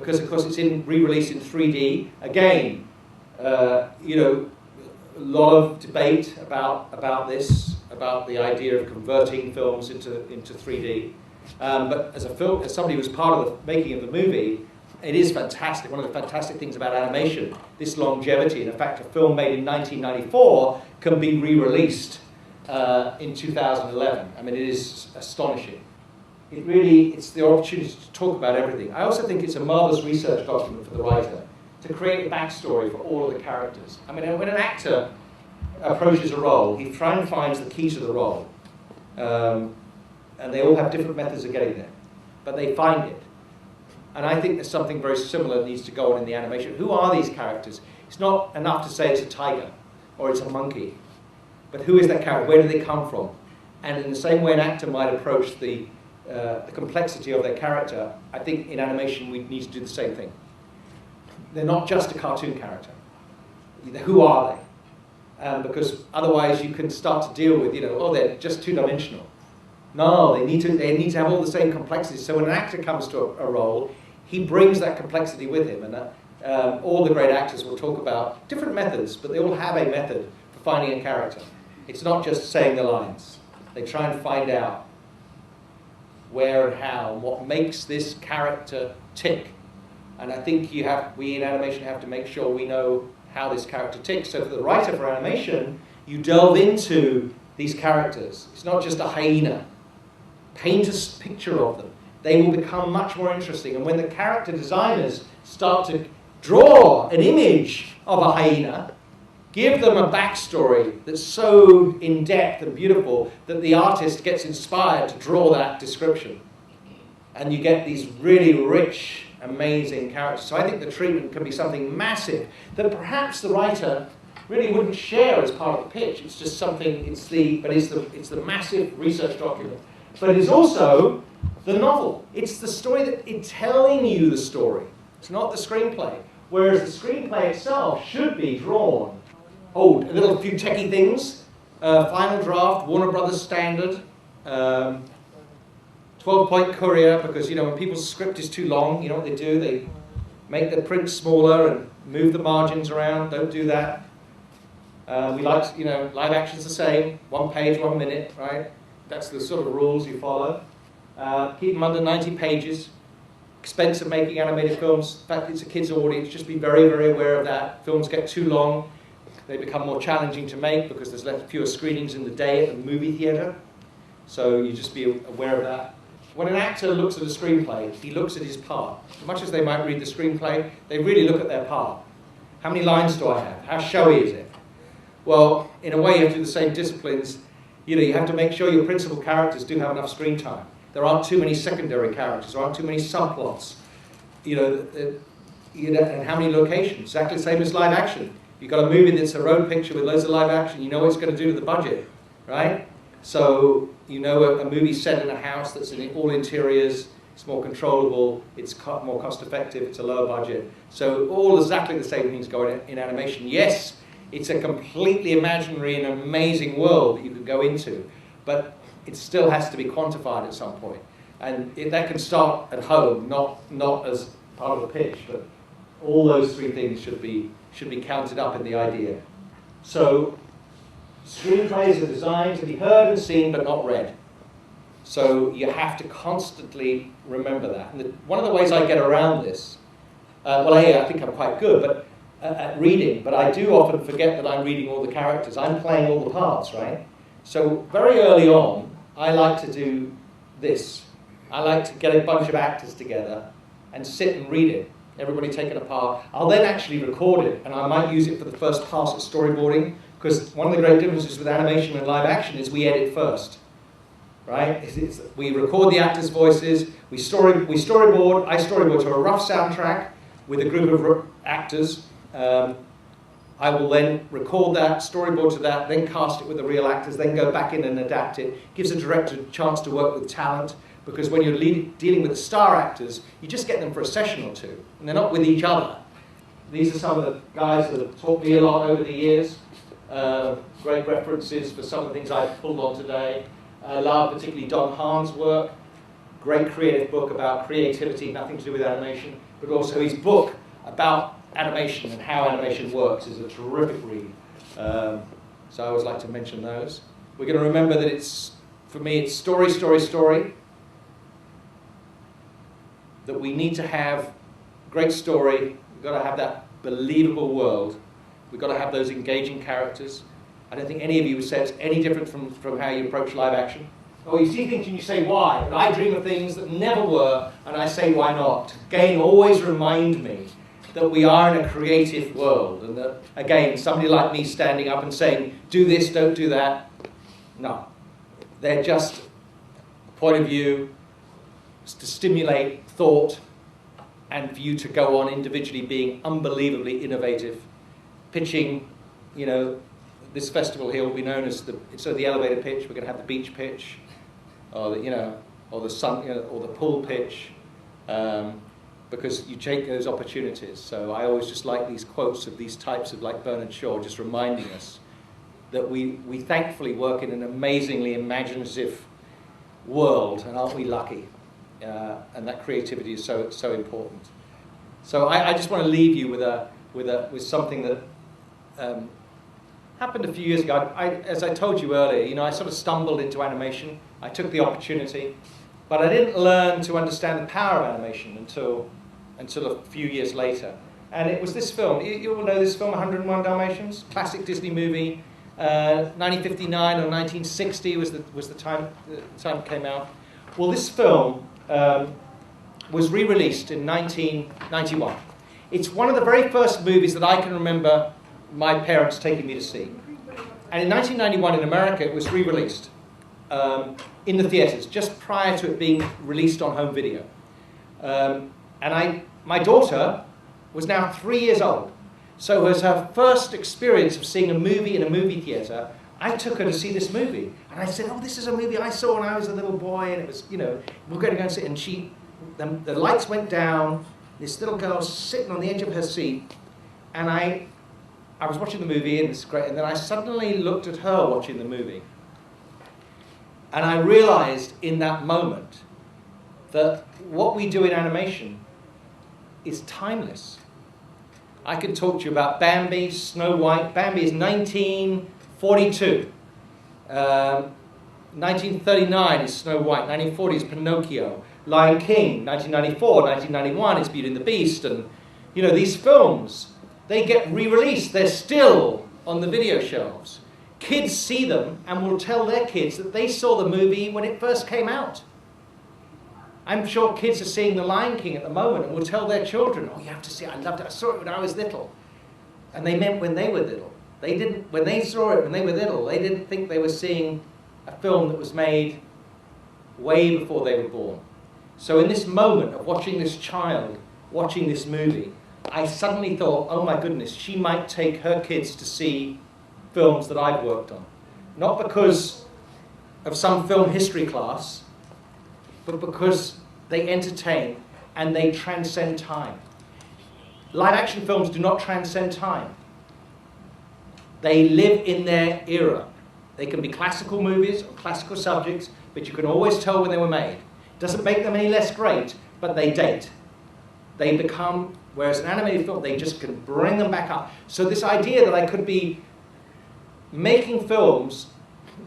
because of course it's re-released in 3D. Again, you know, a lot of debate about this, about the idea of converting films into 3D. But as somebody who was part of the making of the movie, it is fantastic. One of the fantastic things about animation, this longevity. And in fact, a film made in 1994 can be re-released in 2011. I mean, it is astonishing. It's the opportunity to talk about everything. I also think it's a marvelous research document for the writer to create a backstory for all of the characters. I mean, when an actor approaches a role, he tries and finds the key to the role. And they all have different methods of getting there. But they find it. And I think there's something very similar that needs to go on in the animation. Who are these characters? It's not enough to say it's a tiger or it's a monkey. But who is that character? Where do they come from? And in the same way an actor might approach the complexity of their character, I think in animation we need to do the same thing. They're not just a cartoon character. Who are they? Because otherwise you can start to deal with, you know, oh, they're just two-dimensional. No, they need to have all the same complexities. So when an actor comes to a role, he brings that complexity with him. And all the great actors will talk about different methods, but they all have a method for finding a character. It's not just saying the lines. They try and find out where and how, and what makes this character tick. And I think we in animation have to make sure we know how this character ticks. So for the writer for animation, you delve into these characters. It's not just a hyena. Paint a picture of them. They will become much more interesting. And when the character designers start to draw an image of a hyena, give them a backstory that's so in-depth and beautiful that the artist gets inspired to draw that description. And you get these really rich, amazing characters. So I think the treatment can be something massive that perhaps the writer really wouldn't share as part of the pitch. It's just something, it's the massive research document. But it's also the novel. It's the story it's telling you the story. It's not the screenplay. Whereas the screenplay itself should be drawn. Oh, a few techie things. Final draft, Warner Brothers standard. 12-point courier, because you know when people's script is too long, you know what they do? They make the print smaller and move the margins around. Don't do that. We like, you know, live action's the same. 1 page, 1 minute, right? That's the sort of rules you follow. Keep them under 90 pages. Expensive making animated films. In fact, it's a kids' audience. Just be very, very aware of that. Films get too long. They become more challenging to make because there's fewer screenings in the day at the movie theater. So you just be aware of that. When an actor looks at a screenplay, he looks at his part. As much as they might read the screenplay, they really look at their part. How many lines do I have? How showy is it? Well, in a way, you have to do the same disciplines. You know, you have to make sure your principal characters do have enough screen time. There aren't too many secondary characters. There aren't too many subplots. You know, and how many locations? Exactly the same as live action. You've got a movie that's a road picture with loads of live action. You know what it's going to do to the budget, right? So you know a movie set in a house that's in all interiors. It's more controllable. It's more cost effective. It's a lower budget. So all exactly the same things go in animation. Yes. It's a completely imaginary and amazing world that you could go into, but it still has to be quantified at some point. And that can start at home, not as part of the pitch, but all those three things should be counted up in the idea. So screenplays are designed to be heard and seen, but not read. So you have to constantly remember that. And one of the ways I get around this, I think I'm quite good, but at reading, but I do often forget that I'm reading all the characters. I'm playing all the parts, right? So very early on, I like to do this. I like to get a bunch of actors together and sit and read it. Everybody take it apart. I'll then actually record it, and I might use it for the first pass at storyboarding, because one of the great differences with animation and live action is we edit first, right? We record the actors' voices, we storyboard. I storyboard to a rough soundtrack with a group of actors. I will then record that, storyboard to that, then cast it with the real actors, then go back in and adapt it. Gives a director a chance to work with talent, because when you're dealing with the star actors, you just get them for a session or two, and they're not with each other. These are some of the guys that have taught me a lot over the years. Great references for some of the things I've pulled on today. I love particularly Don Hahn's work. great creative book about creativity, nothing to do with animation, but also his book about animation and how animation works is a terrific read. So I always like to mention those. We're going to remember that it's, for me, it's story, story, story. That we need to have great story. We've got to have that believable world. We've got to have those engaging characters. I don't think any of you would say it's any different from how you approach live action. Or you see things and you say, why? But I dream of things that never were, and I say, why not? Again, always remind me that we are in a creative world, and that, again, somebody like me standing up and saying, do this, don't do that. No. They're just a point of view to stimulate thought and for you to go on individually being unbelievably innovative, pitching, you know, this festival here will be known as the elevator pitch. We're going to have the beach pitch, or the sun, or the pool pitch, because you take those opportunities. So I always just like these quotes of these types of, like Bernard Shaw, just reminding us that we thankfully work in an amazingly imaginative world, and aren't we lucky? And that creativity is so important. So I just want to leave you with something that happened a few years ago. As I told you earlier, I sort of stumbled into animation. I took the opportunity, but I didn't learn to understand the power of animation until a few years later. And it was this film. You all know this film, 101 Dalmatians, classic Disney movie. 1959 or 1960 was the time it came out. Well, this film was re-released in 1991. It's one of the very first movies that I can remember my parents taking me to see. And in 1991 in America, it was re-released in the theaters, just prior to it being released on home video. And my daughter was now 3 years old. So as her first experience of seeing a movie in a movie theater, I took her to see this movie. And I said, oh, this is a movie I saw when I was a little boy, and it was, we're going to go and sit. And the lights went down, this little girl sitting on the edge of her seat, and I was watching the movie, and it's great, and then I suddenly looked at her watching the movie. And I realized in that moment that what we do in animation is timeless. I can talk to you about Bambi, Snow White. Bambi is 1942. 1939 is Snow White. 1940 is Pinocchio. Lion King, 1994. 1991 is Beauty and the Beast. And, these films, they get re-released. They're still on the video shelves. Kids see them and will tell their kids that they saw the movie when it first came out. I'm sure kids are seeing The Lion King at the moment and will tell their children, oh, you have to see it, I loved it, I saw it when I was little. And they meant when they were little. When they saw it when they were little, they didn't think they were seeing a film that was made way before they were born. So in this moment of watching this child, watching this movie, I suddenly thought, oh my goodness, she might take her kids to see films that I've worked on. Not because of some film history class, but because they entertain and they transcend time. Live action films do not transcend time. They live in their era. They can be classical movies or classical subjects, but you can always tell when they were made. Doesn't make them any less great, but they date. They become, whereas an animated film, they just can bring them back up. So this idea that I could be making films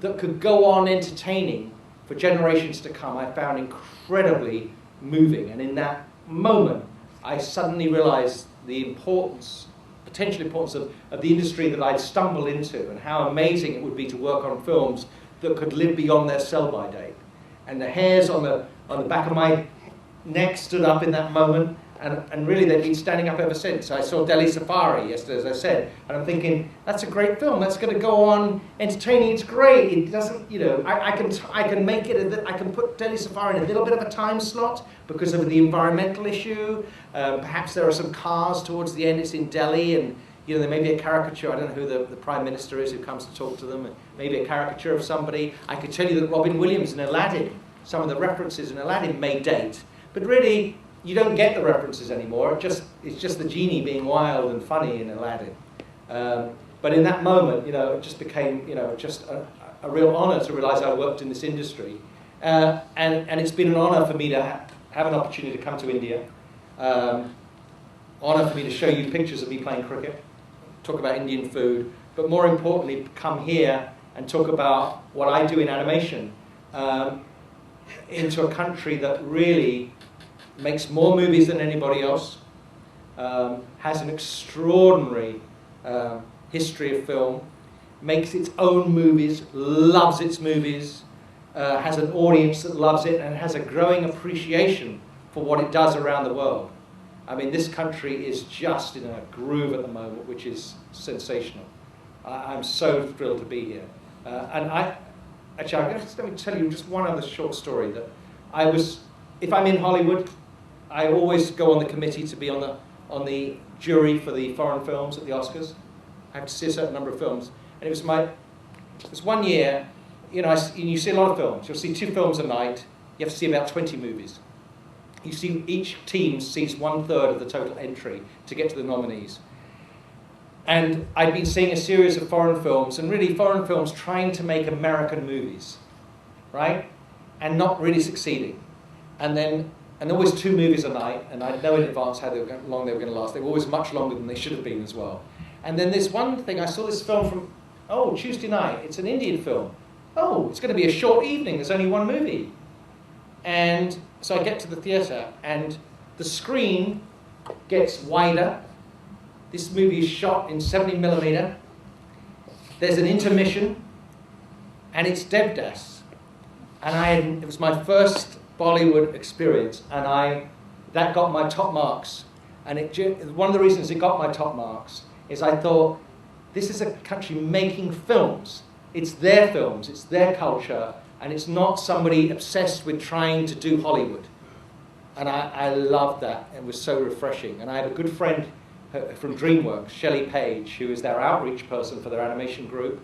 that could go on entertaining for generations to come, I found incredibly moving. And in that moment, I suddenly realized the importance, potential importance of the industry that I'd stumbled into, and how amazing it would be to work on films that could live beyond their sell-by date. And the hairs on the back of my neck stood up in that moment, and really they've been standing up ever since. I saw Delhi Safari yesterday, as I said, and I'm thinking, that's a great film, that's going to go on entertaining, it's great. It doesn't, I can make it, I can put Delhi Safari in a little bit of a time slot because of the environmental issue. Perhaps there are some cars towards the end, it's in Delhi, and there may be a caricature, I don't know who the Prime Minister is who comes to talk to them, and maybe a caricature of somebody. I could tell you that Robin Williams in Aladdin, some of the references in Aladdin may date, but really, you don't get the references anymore. It's just the genie being wild and funny in Aladdin. But in that moment, it just became, just a real honor to realize I worked in this industry And it's been an honour for me to have an opportunity to come to India. Honour for me to show you pictures of me playing cricket, talk about Indian food, but more importantly, come here and talk about what I do in animation into a country that really makes more movies than anybody else, has an extraordinary history of film, makes its own movies, loves its movies, has an audience that loves it, and has a growing appreciation for what it does around the world. I mean, this country is just in a groove at the moment, which is sensational. I'm so thrilled to be here. And actually, let me tell you just one other short story. That if I'm in Hollywood, I always go on the committee to be on the jury for the foreign films at the Oscars. I have to see a certain number of films. And it was one year, you see a lot of films. You'll see 2 films a night. You have to see about 20 movies. You see each team sees 1/3 of the total entry to get to the nominees. And I'd been seeing a series of foreign films, and really foreign films trying to make American movies, right? And not really succeeding. And always 2 movies a night, and I'd know in advance how long they were going to last. They were always much longer than they should have been as well. And then this one thing, I saw this film from, Tuesday night. It's an Indian film. It's going to be a short evening. There's only 1 movie. And so I get to the theatre, and the screen gets wider. This movie is shot in 70mm. There's an intermission, and it's Devdas. And it was my first Bollywood experience, and that got my top marks. And one of the reasons it got my top marks is I thought, this is a country making films. It's their films, it's their culture, and it's not somebody obsessed with trying to do Hollywood. And I loved that. It was so refreshing. And I have a good friend from DreamWorks, Shelley Page, who is their outreach person for their animation group,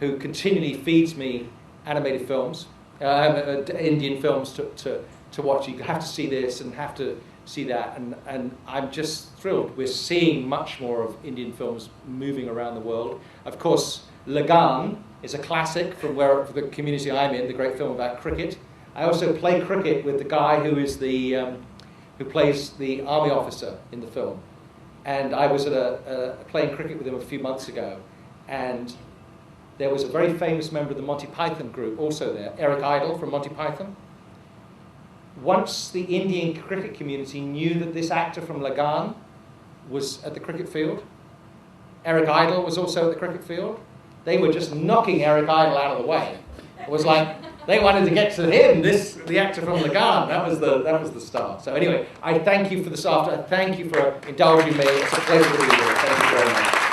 who continually feeds me animated films, Indian films to watch. You have to see this and have to see that. And I'm just thrilled. We're seeing much more of Indian films moving around the world. Of course, Lagan is a classic from the community I'm in, the great film about cricket. I also play cricket with the guy who is who plays the army officer in the film. And I was playing cricket with him a few months ago, and there was a very famous member of the Monty Python group also there, Eric Idle from Monty Python. Once the Indian cricket community knew that this actor from Lagan was at the cricket field, Eric Idle was also at the cricket field, they were just knocking Eric Idle out of the way. It was like they wanted to get to him, the actor from Lagan. That was the star. So anyway, I thank you for this afternoon. Thank you for indulging me. It's a pleasure to be here. Thank you very much.